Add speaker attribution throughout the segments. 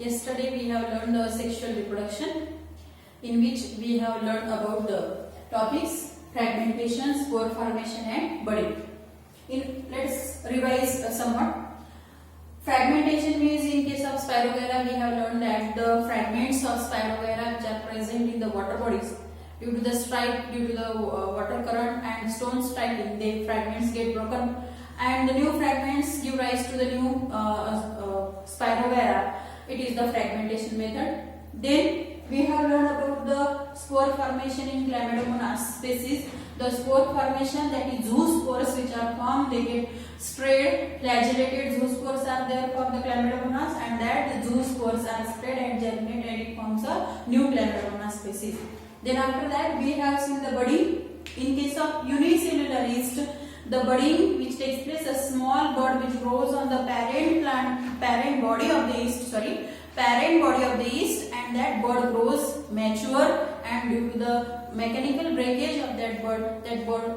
Speaker 1: Yesterday we have learned the sexual reproduction, in which we have learned about the topics fragmentation, spore formation and budding. Let's revise somewhat. Fragmentation means in case of Spirogyra we have learned that the fragments of Spirogyra which are present in the water bodies, due to the strike, due to the water current and stone striking, the fragments get broken and the new fragments give rise to the new Spirogyra. It is the fragmentation method. Then we have learned about the spore formation in Chlamydomonas species. The spore formation, that is zoospores which are formed, they get spread, flagellated zoospores are there for the Chlamydomonas, and that the zoospores are spread and germinate and it forms a new Chlamydomonas species. Then after that we have seen the budding. In case of unicellular yeast, the budding which takes place, a small bud which grows on the parent body of the yeast, and that bud grows mature, and due to the mechanical breakage of that bud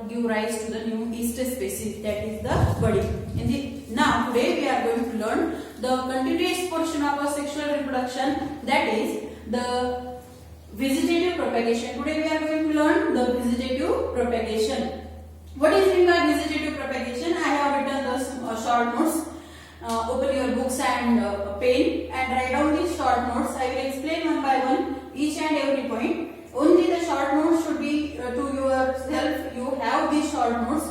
Speaker 1: give rise to the new yeast species, that is the budding. Now today we are going to learn the continuous portion of our sexual reproduction, that is the vegetative propagation. Today we are going to learn the vegetative propagation. What is meant by vegetative propagation? I have written the short notes. Open your books and pen and write down these short notes. I will explain one by one each and every point. Only the short notes should be to yourself. You have these short notes.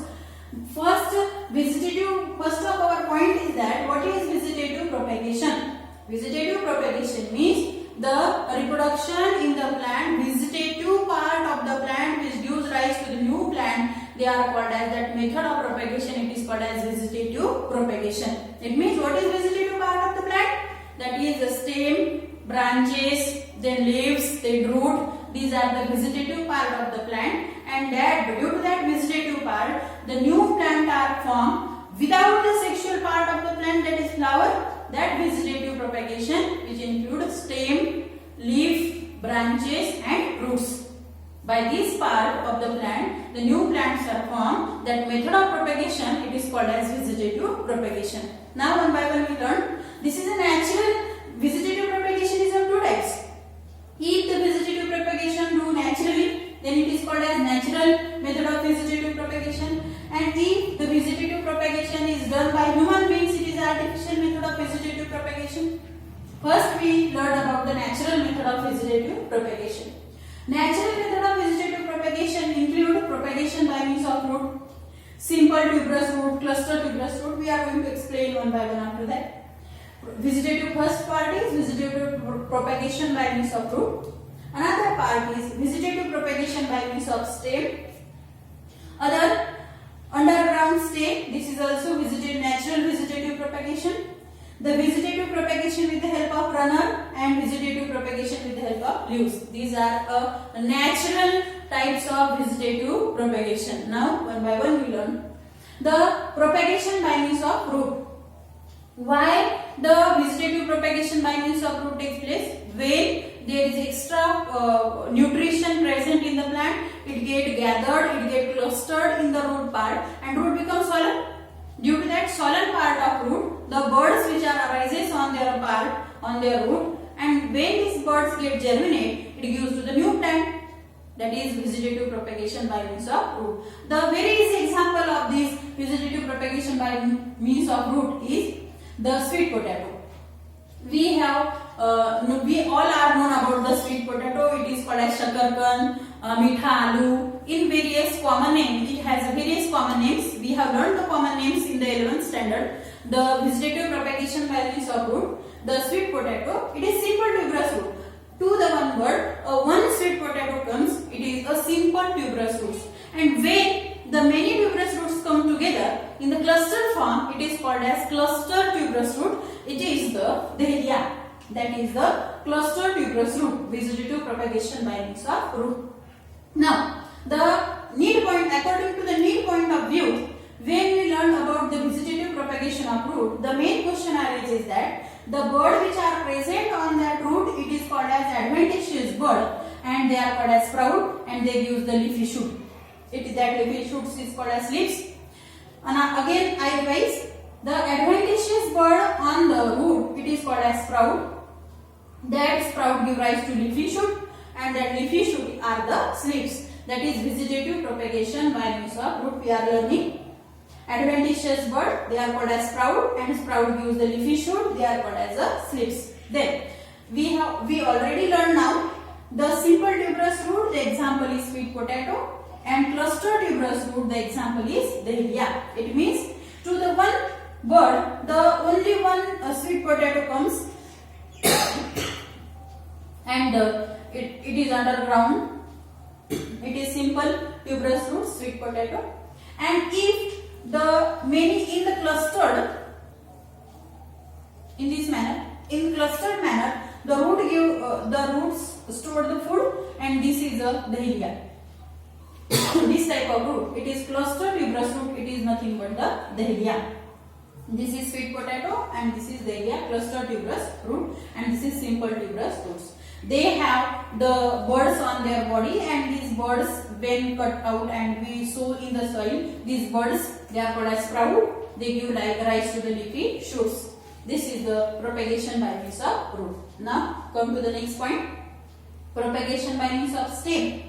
Speaker 1: First of our point is that what is vegetative propagation? Vegetative propagation means the reproduction in the plant, vegetative part of the plant which gives rise to the new plant. They are called as that method of propagation. It is called as vegetative propagation. It means what is vegetative part of the plant? That is the stem, branches, then leaves, then root. These are the vegetative part of the plant, and that due to that vegetative part, the new plant are formed without the sexual part of the plant, that is flower. That vegetative propagation which includes stem, leaf, branches and roots. By this part of the plant, the new plants are formed. That method of propagation, it is called as vegetative propagation. Now one by one we learn. This is a natural vegetative propagation is of two types. If the vegetative propagation do naturally, then it is called as natural method of vegetative propagation. And if the vegetative propagation is done by human beings, it is artificial method of vegetative propagation. First we learn about the natural method of vegetative propagation. Natural method of vegetative propagation include propagation by means of root, simple tuberous root, cluster tuberous root. We are going to explain one by one after that. Vegetative first part is vegetative propagation by means of root. Another part is vegetative propagation by means of stem. Other underground stem. This is also natural vegetative propagation. The vegetative propagation with the help of runner and vegetative propagation with the help of leaves. These are natural types of vegetative propagation. Now one by one we learn the propagation by means of root. Why the vegetative propagation by means of root takes place? When there is extra nutrition present in the plant, it get gathered, it get clustered in the root part, and root becomes swollen. Due to that swollen part of root, the buds which are arises on their root, and when these buds get germinate, it gives to the new plant. That is vegetative propagation by means of root. The very easy example of this vegetative propagation by means of root is the sweet potato. We all are known about the sweet potato. It is called as shakarkan, mitha aloo. In various common names, it has various common names. We have learned the common names in the 11th standard. The vegetative propagation by means of root. The sweet potato, it is simple tuberous root. To the one word, one sweet potato comes, it is a simple tuberous root. And when the many tuberous roots come together in the cluster form, it is called as cluster tuberous root. It is the dahlia. That is the cluster tuberous root, vegetative propagation by means of root. Now, according to the need point of view, when we learn about the vegetative propagation of root, the main question arises that the bud which are present on that root, it is called as adventitious bud, and they are called as sprout, and they give the leafy shoot. That leafy shoots is called as leaves. And again I revise. The adventitious bud on the root, it is called as sprout. That sprout give rise to leafy shoot, and that leafy shoot are the slips. That is vegetative propagation by means of root. We are learning adventitious bud, they are called as sprout, and sprout gives the leafy shoot, they are called as the slips. Then we already learned now the simple tuberous root, the example is sweet potato, and cluster tuberous root, the example is dahlia. It means to the one bird, the only one sweet potato comes and it is underground. It is simple tuberous root, sweet potato. And if the many in the clustered in this manner, in clustered manner, the root give the roots store the food, and this is a dahlia. This type of root, it is clustered tuberous root. It is nothing but the dahlia. This is sweet potato, and this is dahlia, clustered tuberous root, and this is simple tuberous roots. They have the buds on their body, and these buds, when cut out and we sow in the soil, these buds, they are called as sprout. They give rise to the leafy shoots. This is the propagation by means of root. Now come to the next point. Propagation by means of stem.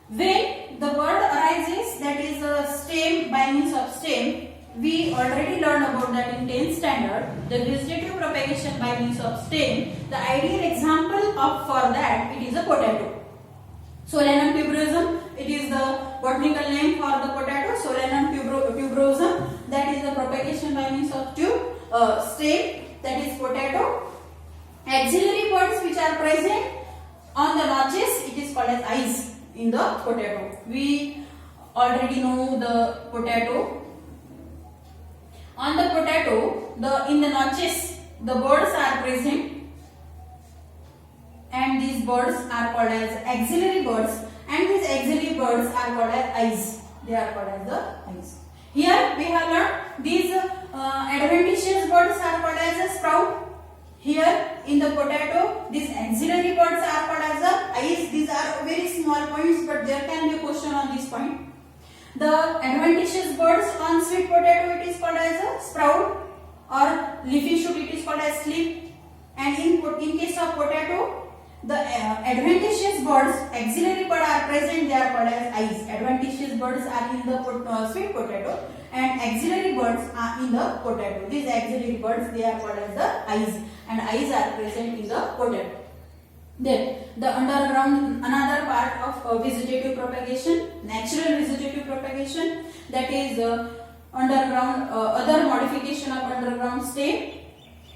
Speaker 1: When the word arises, that is a stem by means of stem, we already learned about that in 10th standard. The vegetative propagation by means of stem, the ideal example for that, it is a potato. Solanum tuberosum, it is the botanical name for the potato. Solanum tuberosum, that is the propagation by means of stem, that is potato. Auxiliary buds which are present on the notches, it is called as eyes in the potato. We already know the potato. On the potato, in the notches, the buds are present, and these buds are called as axillary buds, and these axillary buds are called as eyes. They are called as the eyes. Here we have learned these adventitious buds are called as a sprout. Here in the potato, these axillary buds are called as the eyes. These are very small points, but there can be a question on this point. The adventitious buds on sweet potato, it is called as a sprout, or leafy shoot, it is called as slip. And in case of potato, the adventitious buds, axillary bud are present, they are called as eyes. Adventitious buds are in the sweet potato, and axillary buds are in the potato. These axillary buds, they are called as the eyes, and eyes are present in the potato. Then the underground, another part of vegetative propagation, natural vegetative propagation, that is underground, other modification of underground stem.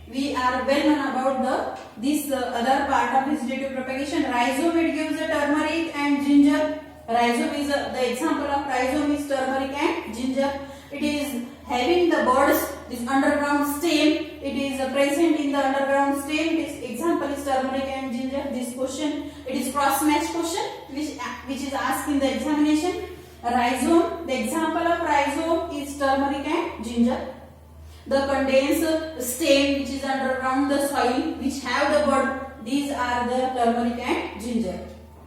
Speaker 1: We are well known about this other part of vegetative propagation. Rhizome, it gives the turmeric and ginger. Rhizome is the example of rhizome is turmeric and ginger. It is having the buds, this underground stem. It is present in the underground stem. This example is turmeric and ginger. This question, it is cross match question which is asked in the examination. Rhizome, the example of rhizome is turmeric and ginger. The condensed stem which is underground the soil, which have the bud, these are the turmeric and ginger.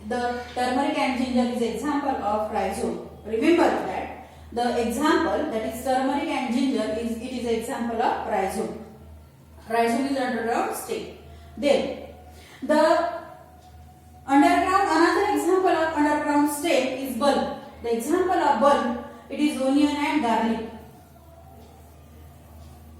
Speaker 1: The turmeric and ginger is example of rhizome. Remember that the example, that is turmeric and ginger, it is example of rhizome. Rhizome is underground stem. Then the underground, another example of underground stem is bulb. The example of bulb, it is onion and garlic.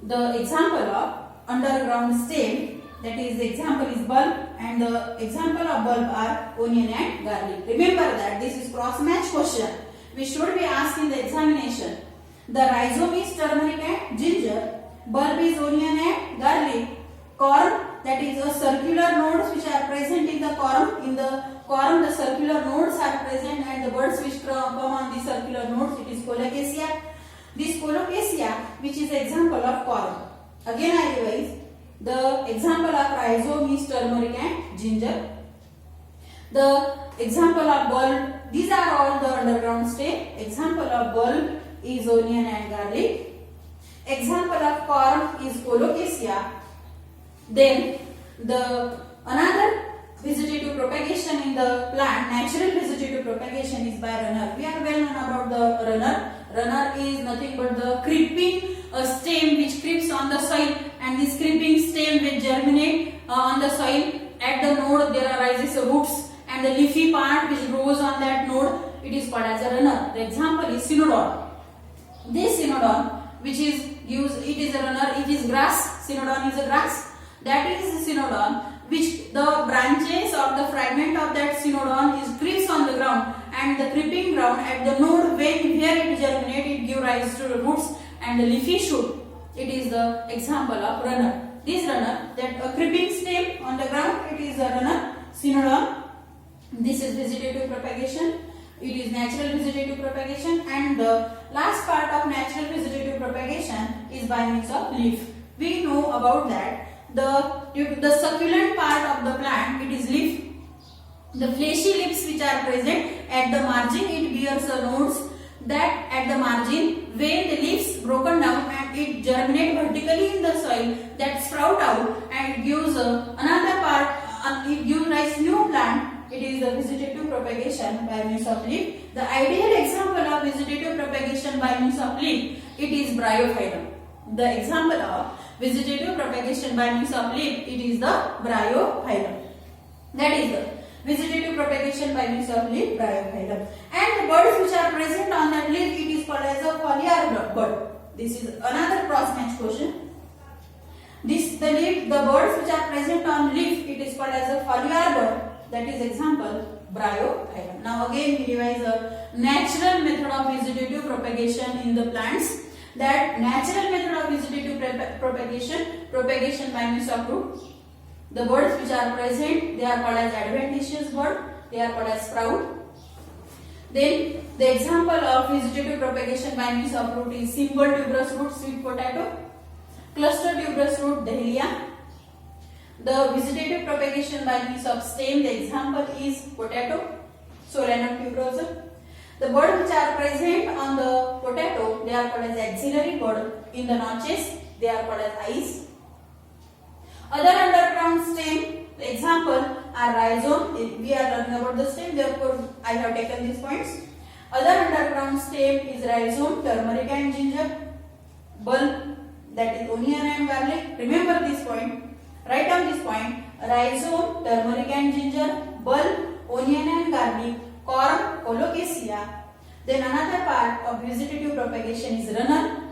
Speaker 1: The example of underground stem, that is the example is bulb, and the example of bulb are onion and garlic. Remember that this is cross match question. We should be asked in the examination. The rhizome is turmeric and ginger, bulb is onion and garlic, corm, that is a circular nodes which are present in the corm. In the corm, the circular nodes are present, and the buds which come on the circular nodes, it is colocasia. This colocasia, which is example of corm. Again I revise. The example of rhizome is turmeric and ginger. The example of bulb, these are all the underground stem. Example of bulb is onion and garlic. Example of corm is colocasia. Then the another vegetative propagation in the plant, natural vegetative propagation, is by runner. We are well known about the runner. Runner is nothing but the creeping stem which creeps on the soil, and this creeping stem will germinate on the soil soil. At the node there arises roots and the leafy part which grows on that node, it is called as a runner. The example is Cynodon. This Cynodon which is gives, it is a runner, it is grass. Cynodon is a grass. That is the Cynodon which the branches or the fragment of that Cynodon is creeps on the ground, and the creeping ground at the node where it germinates, it gives rise to the roots and the leafy shoot. It is the example of runner. This runner, that a creeping stem on the ground, it is a runner, Cynodon. This is vegetative propagation. It is natural vegetative propagation, and the last part of natural vegetative propagation is by means of leaf. We know about that. Due to the succulent part of the plant, it is leaf. The fleshy leaves which are present at the margin, it bears a nodes that at the margin, when the leaves broken down and it germinate vertically in the soil, that sprout out and it gives another part, it gives rise new plant. It is the vegetative propagation by means of leaf. The ideal example of vegetative propagation by means of leaf, it is bryophyllum. The example of vegetative propagation by means of leaf, it is the bryophyllum. That is the vegetative propagation by means of leaf, bryophyllum. And the birds which are present on that leaf, it is called as a foliar bird. This is another cross-match question. The birds which are present on leaf, it is called as a foliar bird. That is example bryophyllum. Now again we revise a natural method of vegetative propagation in the plants. That natural method of vegetative propagation by means of root. The birds which are present, they are called as adventitious bird. They are called as sprout. Then the example of vegetative propagation by means of root is simple tuberous root, sweet potato. Cluster tuberous root, dahlia. The vegetative propagation by means of stem, the example is potato, Solanum tuberosa. The birds which are present on the potato, they are called as axillary bird. In the notches, they are called as eyes. Other underground stem, the example are rhizome. We are learning about the stem, therefore I have taken these points. Other underground stem is rhizome, turmeric and ginger. Bulb, that is onion and garlic. Remember this point. Write down this point. Rhizome, turmeric and ginger. Bulb, onion and garlic. Corm, colocasia. Then another part of vegetative propagation is runner.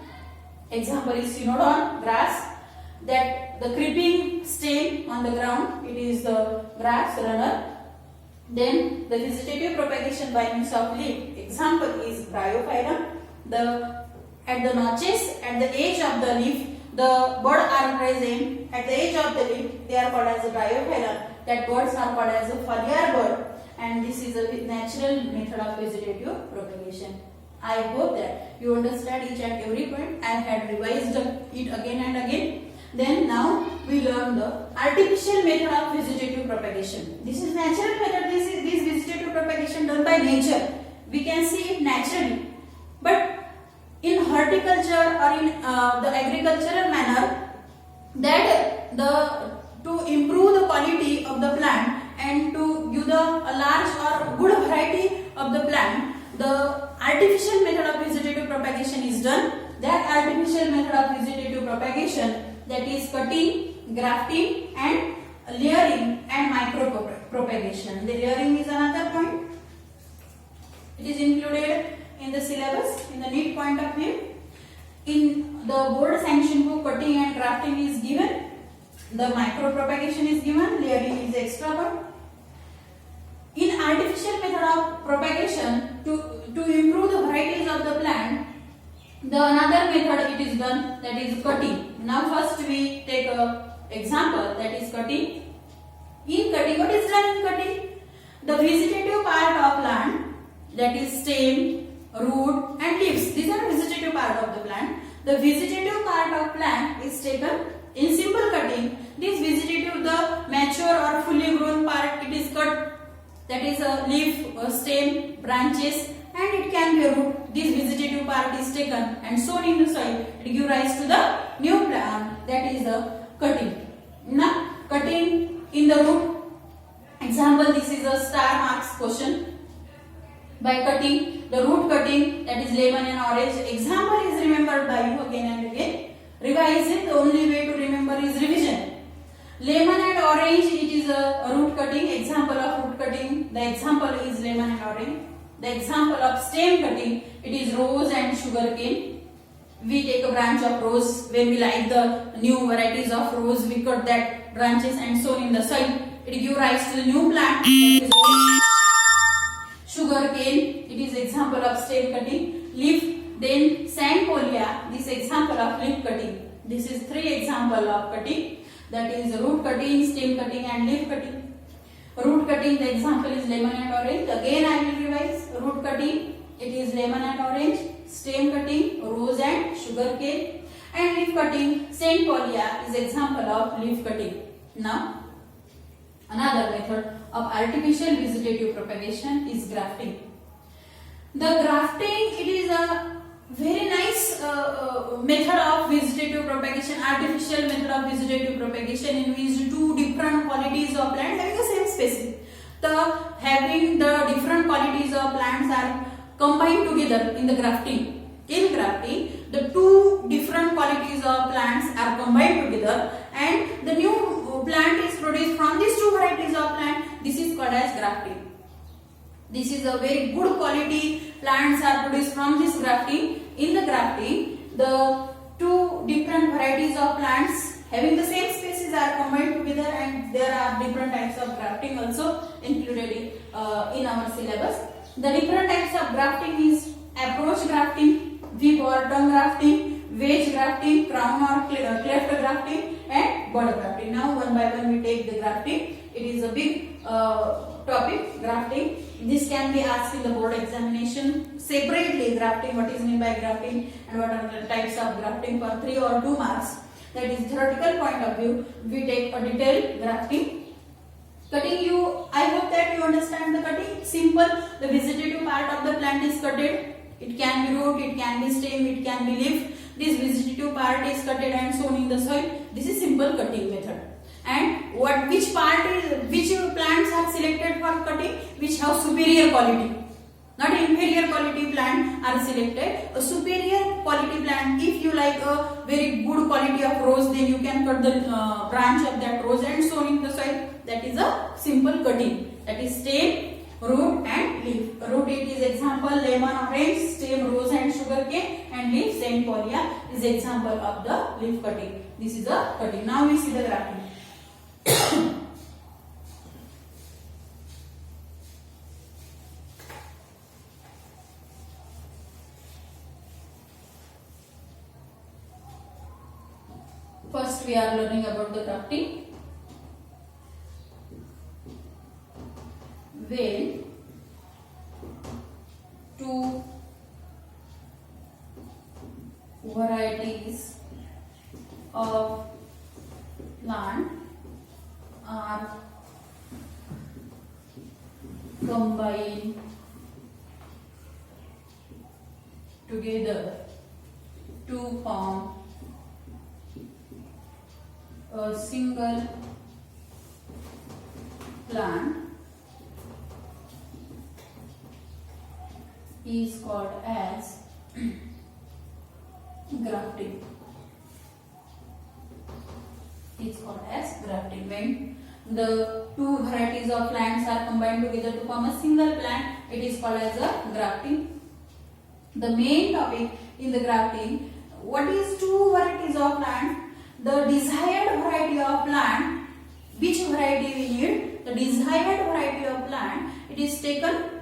Speaker 1: Example is Cynodon, grass. That the creeping stem on the ground, it is the grass runner. Then the vegetative propagation by means of leaf, example is bryophyllum. At the notches, at the edge of the leaf, the birds are present. At the edge of the leaf, they are called as a bryophyllum. That birds are called as a foliar bird. And this is a natural method of vegetative propagation. I hope that you understand each and every point. I had revised it again and again. Then now we learn the artificial method of vegetative propagation. This is natural method. This vegetative propagation done by nature. We can see it naturally. But in horticulture or in the agricultural manner, that to improve the quality of the plant and to give a large or good variety of the plant, the artificial method of vegetative propagation is done. That artificial method of vegetative propagation, that is cutting, grafting and layering and micro propagation. The layering is another point. It is included in the syllabus in the NEET point of view. In the board sanction book, cutting and grafting is given. The micro propagation is given. Layering is extra one. In artificial method of propagation, to improve the varieties of the plant, the another method it is done, that is cutting. Now first we take a example, that is cutting. In cutting, what is done in cutting? The vegetative part of plant, that is stem, root and leaves. These are vegetative part of the plant. The vegetative part of plant is taken in simple cutting. This vegetative, the mature or fully grown part, it is cut. That is a leaf, a stem, branches and it can be a root. This vegetative part is taken and sown in the soil. It gives rise to the new plant, that is the cutting. Now cutting in the root. Example, this is a star marks question. By cutting, the root cutting, that is lemon and orange. Example is remembered by you again and again. Revise it. The only way to remember is revision. Lemon and orange, it is a root cutting. Example of root cutting, the example is lemon and orange. The example of stem cutting, it is rose and sugar cane. We take a branch of rose. When we like the new varieties of rose, we cut that branches and sow in the soil. It gives rise to the new plant. That is rose. Sugar cane, it is example of stem cutting. Leaf, then sandpolia, this example of leaf cutting. This is three example of cutting. That is root cutting, stem cutting and leaf cutting. Root cutting, the example is lemon and orange. Again I will revise. Root cutting, it is lemon and orange. Stem cutting, rose and sugar cane. And leaf cutting, sandpolia is example of leaf cutting. Now, another method of artificial vegetative propagation is grafting. The grafting, it is a very nice method of vegetative propagation, artificial method of vegetative propagation in which two different qualities of plant having the same species. Having the different qualities of plants are combined together in the grafting. In grafting, the two different qualities of plants are combined together and the new plant is produced from these two varieties of plant. This is called as grafting. This is a very good quality plants are produced from this grafting. In the grafting, the two different varieties of plants having the same species are combined together and there are different types of grafting also included in our syllabus. The different types of grafting is approach grafting, V-bottom grafting, wedge grafting, crown or cleft grafting and bud grafting. Now one by one we take the grafting. It is a big topic, grafting. This can be asked in the board examination separately. Grafting, what is meant by grafting and what are the types of grafting for 3 or 2 marks. That is theoretical point of view. We take a detailed grafting. Cutting, I hope that you understand the cutting. Simple, the vegetative part of the plant is cutted. It can be root, it can be stem, it can be leaf. This vegetative part is cutted and sown in the soil. This is simple cutting method. And which plants are selected for cutting, which have superior quality, not inferior quality plant are selected. A superior quality plant, if you like a very good quality of rose, then you can cut the branch of that rose and sow in the soil. That is a simple cutting. That is stem, root and leaf. Root, it is example lemon, orange. Stem, rose and sugar cane, and leaf sandpolia is example of the leaf cutting. This is a cutting. Now we see the grafting. First we are learning about the grafting. When two varieties of plant are combined together to form a single plant is called as grafting. It's called as grafting. When the two varieties of plants are combined together to form a single plant, it is called as a grafting. The main topic in the grafting, what is two varieties of plant? The desired variety of plant, which variety we need? The desired variety of plant, it is taken.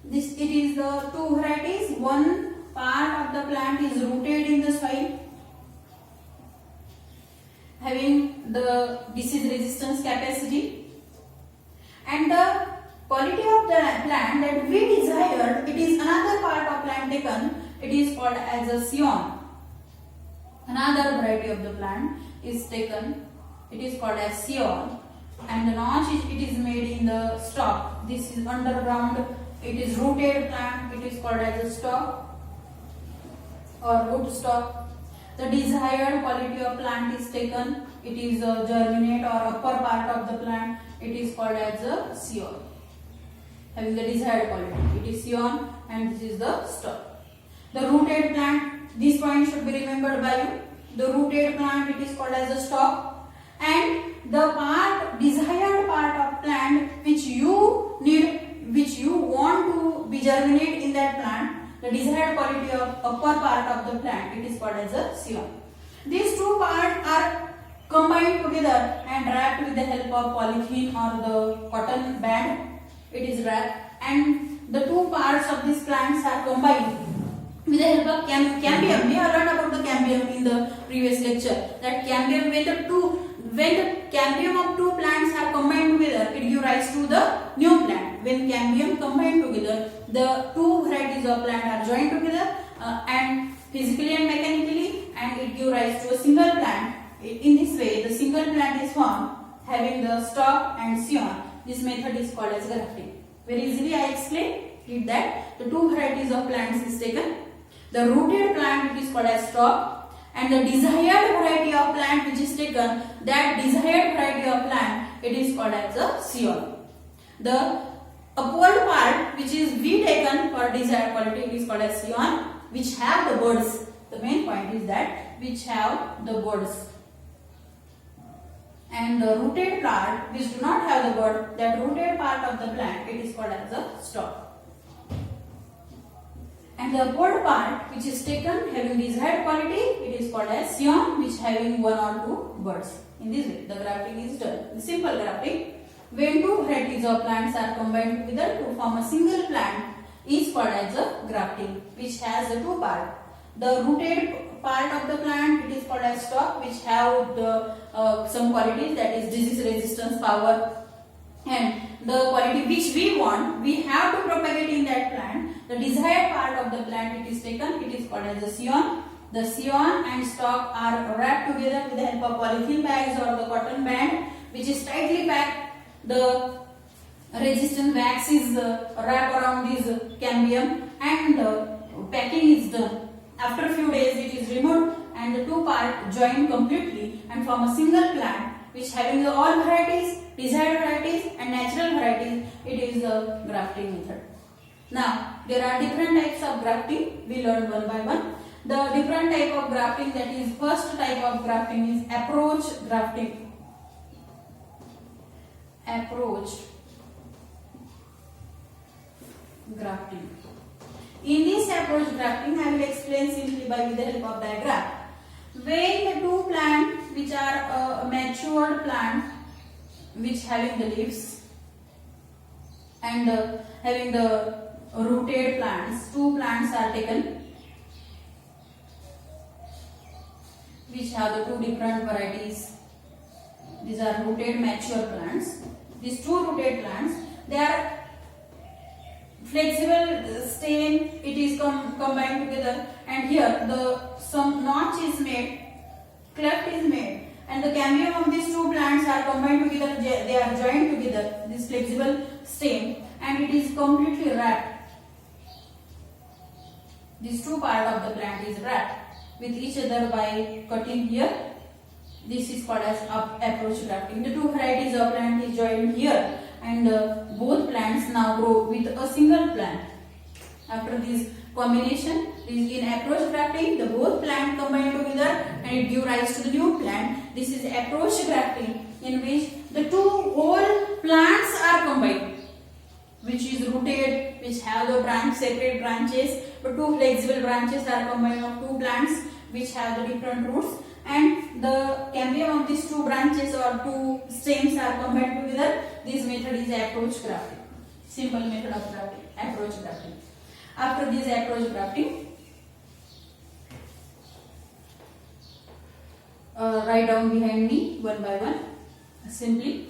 Speaker 1: It is the two varieties. One part of the plant is rooted in the soil, having the disease resistance capacity, and the quality of the plant that we desired, it is another part of plant taken. It is called as a scion. Another variety of the plant is taken. It is called as scion, and the notch it is made in the stalk. This is underground. It is rooted plant. It is called as a stalk or root stalk. The desired quality of plant is taken. It is a germinate or upper part of the plant. It is called as a scion, having the desired quality. It is scion and this is the stalk. The rooted plant, this point should be remembered by you. The rooted plant, it is called as a stalk, and the part desired the desired quality of upper part of the plant, it is called as a scion. These two parts are combined together and wrapped with the help of polythene or the cotton band. It is wrapped, and the two parts of these plants are combined with the help of cambium. We have learned about the cambium in the previous lecture. That cambium, when the cambium of two plants are combined together, it gives rise to the new plant. When cambium combined together, the two varieties of plant are joined together and physically and mechanically, and it gives rise to a single plant. In this way, the single plant is formed having the stalk and scion. This method is called as grafting. Very easily I explained it that the two varieties of plants is taken. The rooted plant, it is called as stalk, and the desired variety of plant which is taken, that desired variety of plant, it is called as a scion. The upward part which is we taken for desired quality, it is called as scion, which have the buds. The main point is that which have the buds. And the rooted part which do not have the bud, that rooted part of the plant, it is called as a stalk. And the upward part which is taken having desired quality, it is called as scion, which having one or two buds. In this way, the grafting is done. The simple grafting, when two varieties of plants are combined together to form a single plant, is called as a grafting, which has the two parts. The rooted part of the plant, it is called as stalk, which have the some qualities, that is disease resistance power, and the quality which we want, we have to propagate in that plant. The desired part of the plant, it is taken, it is called as the scion. The scion and stalk are wrapped together with the help of polythene bags or the cotton band, which is tightly packed. The resistant wax is wrapped around this cambium, and packing is done. After a few days, it is removed and the two parts join completely and form a single plant, which having the all varieties, desired varieties and natural varieties. It is the grafting method. Now, there are different types of grafting. We learn one by one. The different type of grafting, that is first type of grafting is approach grafting. Approach grafting. In this approach grafting, I will explain simply with the help of diagram. When the two plants which are a matured plant, which having the leaves and having the rooted plants, two plants are taken, which have the two different varieties. These are rooted mature plants. These two rooted plants, they are flexible stem, it is combined together, and here some notch is made, cleft is made, and the cambium of these two plants are combined together, they are joined together, this flexible stem, and it is completely wrapped. These two parts of the plant is wrapped with each other by cutting here. This is called as approach grafting. The two varieties of plant is joined here, and both plants now grow with a single plant. After this combination, in approach grafting, the both plant combine together and it gives rise to the new plant. This is approach grafting, in which the two whole plants are combined, which is rooted, which have the separate branches, but two flexible branches are combined of two plants which have the different roots, and the cambium of these two branches or two stems are combined together. This method is approach grafting. Simple method of grafting, approach grafting. After this approach grafting, write down behind me one by one. Simply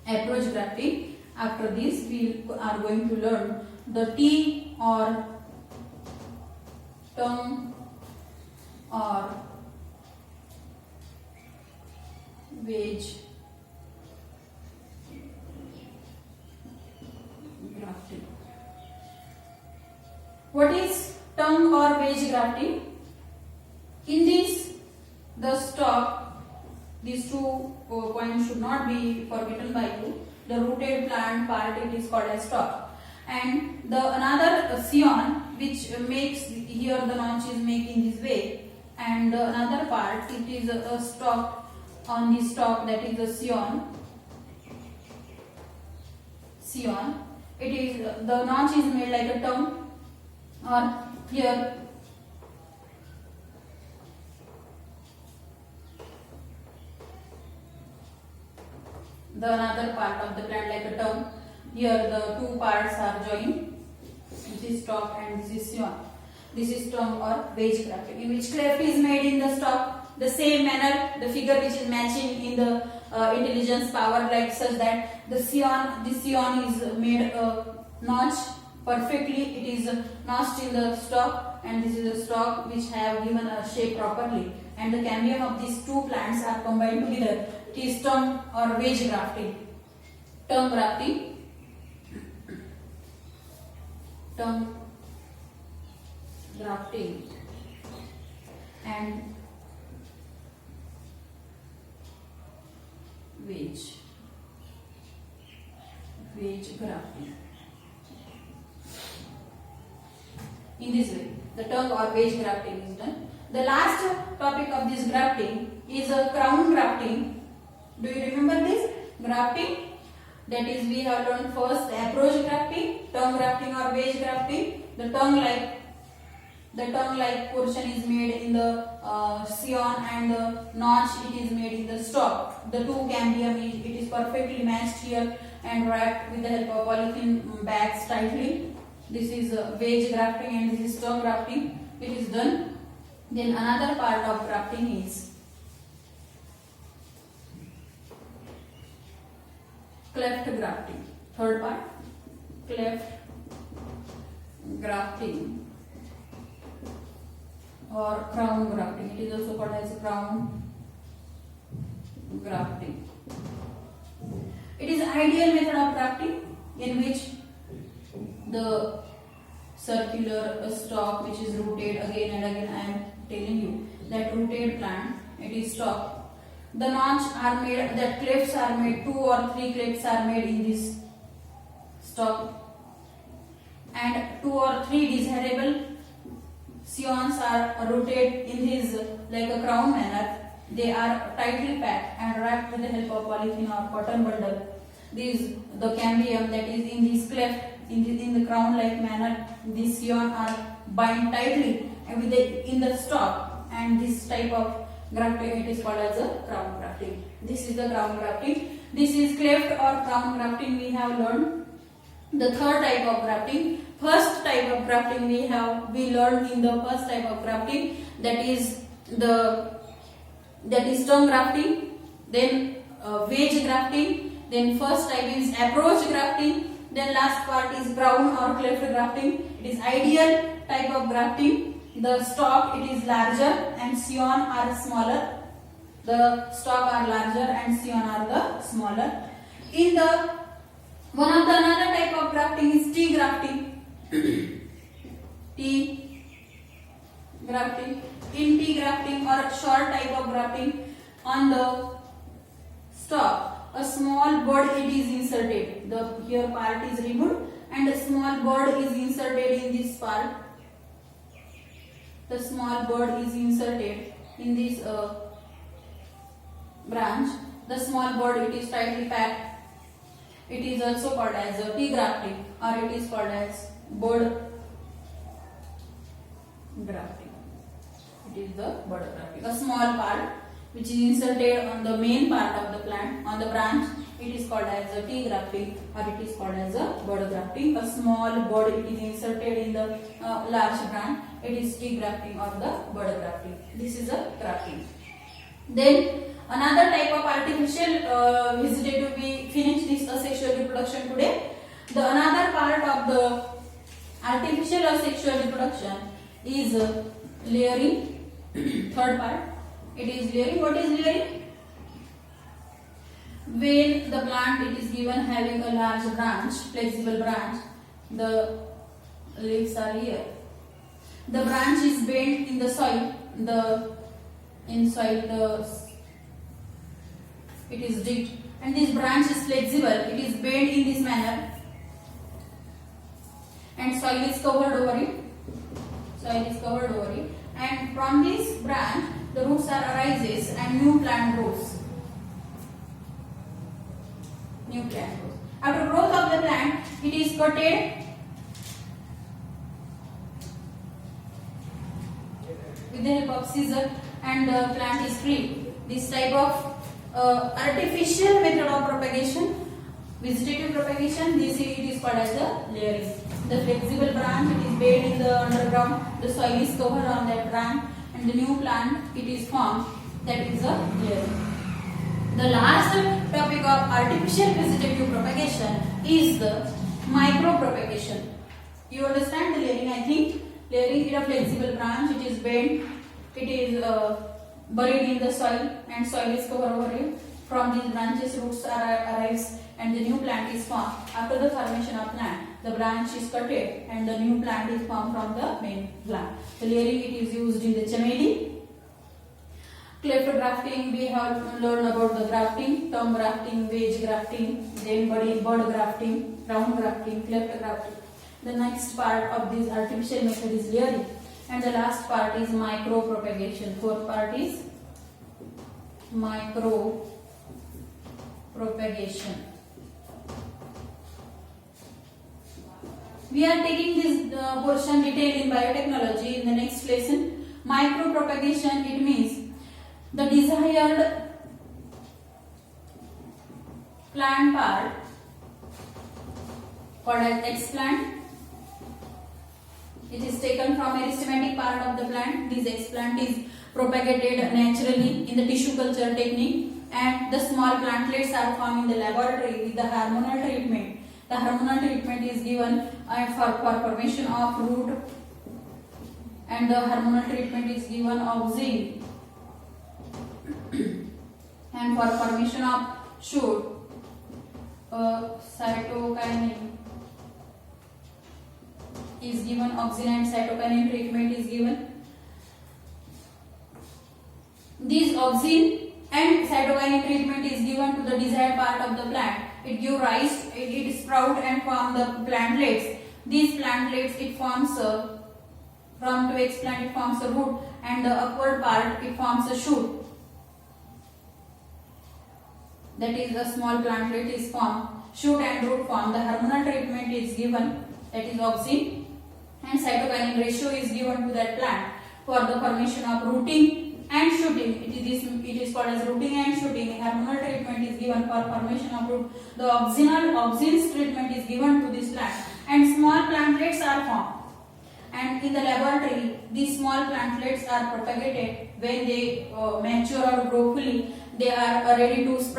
Speaker 1: approach grafting. After this, we are going to learn the tea or tongue or wedge grafting. What is tongue or wedge grafting? In this, the stalk, these two points should not be forgotten by you. The rooted plant part, it is called as stalk, and the another scion, which makes here the notch is made in this way, and another part, it is a stalk. On this stalk, that is the scion. It is the notch is made like a tongue. or here the another part of the plant like a tongue. Here the two parts are joined. This is stalk and this is scion. This is tongue or wedge grafting, in which cleft is made in the stalk. The same manner, the figure which is matching in the intelligence power like such that the scion is made notch perfectly. It is notched in the stalk, and this is a stalk which have given a shape properly. And the cambium of these two plants are combined together. It is tongue or wedge grafting. Tongue grafting. Tongue grafting and wedge grafting. In this way, the tongue or wedge grafting is done. The last topic of this grafting is a crown grafting. Do you remember this grafting? That is, we have learned first approach grafting, tongue grafting or wedge grafting. The tongue-like portion is made in the scion, and the notch it is made in the stalk. The two cambium it is perfectly matched here and wrapped with the help of polythene bags tightly. This is wedge grafting and this is tongue grafting. It is done. Then another part of grafting is cleft grafting. Third part, cleft grafting or crown grafting. It is also called as crown grafting. It is ideal method of grafting in which the circular stalk which is rooted again and again. I am telling you that rooted plant, it is stalk. The notch are made, that clefts are made, 2 or 3 clefts are made in this stalk, and 2 or 3 desirable scions are rooted in this like a crown manner. They are tightly packed and wrapped with the help of polythene or cotton bundle. The cambium that is in this cleft in the crown like manner, these scion are bind tightly in the stalk, and this type of grafting it is called as a crown grafting. This is the crown grafting. This is cleft or crown grafting we have learned. The third type of grafting, first type of grafting we learned in the first type of grafting, that is tongue grafting, then wedge grafting, then first type is approach grafting, then last part is crown or cleft grafting. It is ideal type of grafting. The stalk it is larger and scion are smaller. The stalk are larger and scion are the smaller. In the another type of grafting is T grafting. T grafting. In T grafting or short type of grafting, on the stalk a small bud it is inserted. The here part is removed and a small bud is inserted in this part. The small bud is inserted in this branch. The small bud it is tightly packed. It is also called as a T grafting, or it is called as bud grafting. It is the bud grafting. A small part which is inserted on the main part of the plant, on the branch, it is called as a T grafting, or it is called as a bud grafting. A small bud it is inserted in the large branch. It is T grafting or the bud grafting. This is a grafting. Then another type of artificial vegetative, we finished this asexual reproduction today. The another part of the artificial asexual reproduction is layering. Third part, it is layering. What is layering? When the plant it is given having a large branch, flexible branch, the leaves are here. The branch is bent in the soil. It is dipped, and this branch is flexible. It is bent in this manner, and soil is covered over it. And from this branch, the roots arises and new plant grows. After growth of the plant, it is cutted the help of scissor and the plant is free. This type of artificial method of propagation, vegetative propagation, this it is called as the layering. The flexible branch, it is buried in the underground, the soil is covered on that branch, and the new plant it is formed, that is a layering. The last topic of artificial vegetative propagation is the micro propagation. You understand the layering, I think. Layering is a flexible branch, it is bent, it is buried in the soil, and soil is covered over it. From these branches, roots arise and the new plant is formed. After the formation of plant, the branch is cutted and the new plant is formed from the main plant. The layering it is used in the chameli. Cleft grafting, we have learned about the grafting, term grafting, wedge grafting, then bud grafting, round grafting, cleft grafting. The next part of this artificial method is layering, and the last part is micro propagation. Fourth part is micro propagation. We are taking this portion detail in biotechnology in the next lesson. Micro propagation, it means the desired plant part called as explant. It is taken from meristematic part of the plant. This explant is propagated naturally in the tissue culture technique, and the small plantlets are formed in the laboratory with the hormonal treatment. The hormonal treatment is given for formation of root, and the hormonal treatment is given auxin, and for formation of shoot, cytokinin is given, auxin and cytokinin treatment is given. This auxin and cytokinin treatment is given to the desired part of the plant. It gives rise, it sprout and form the plantlets. These plantlets it forms from to explant it forms a root, and the upward part it forms a shoot. That is, a small plantlet is formed, shoot and root form. The hormonal treatment is given, that is auxin, and cytokinin ratio is given to that plant for the formation of rooting and shooting. It is called as rooting and shooting. Hormonal treatment is given for formation of root. The auxins treatment is given to this plant, and small plantlets are formed. And in the laboratory, these small plantlets are propagated. When they mature or grow fully, they are ready to sprout.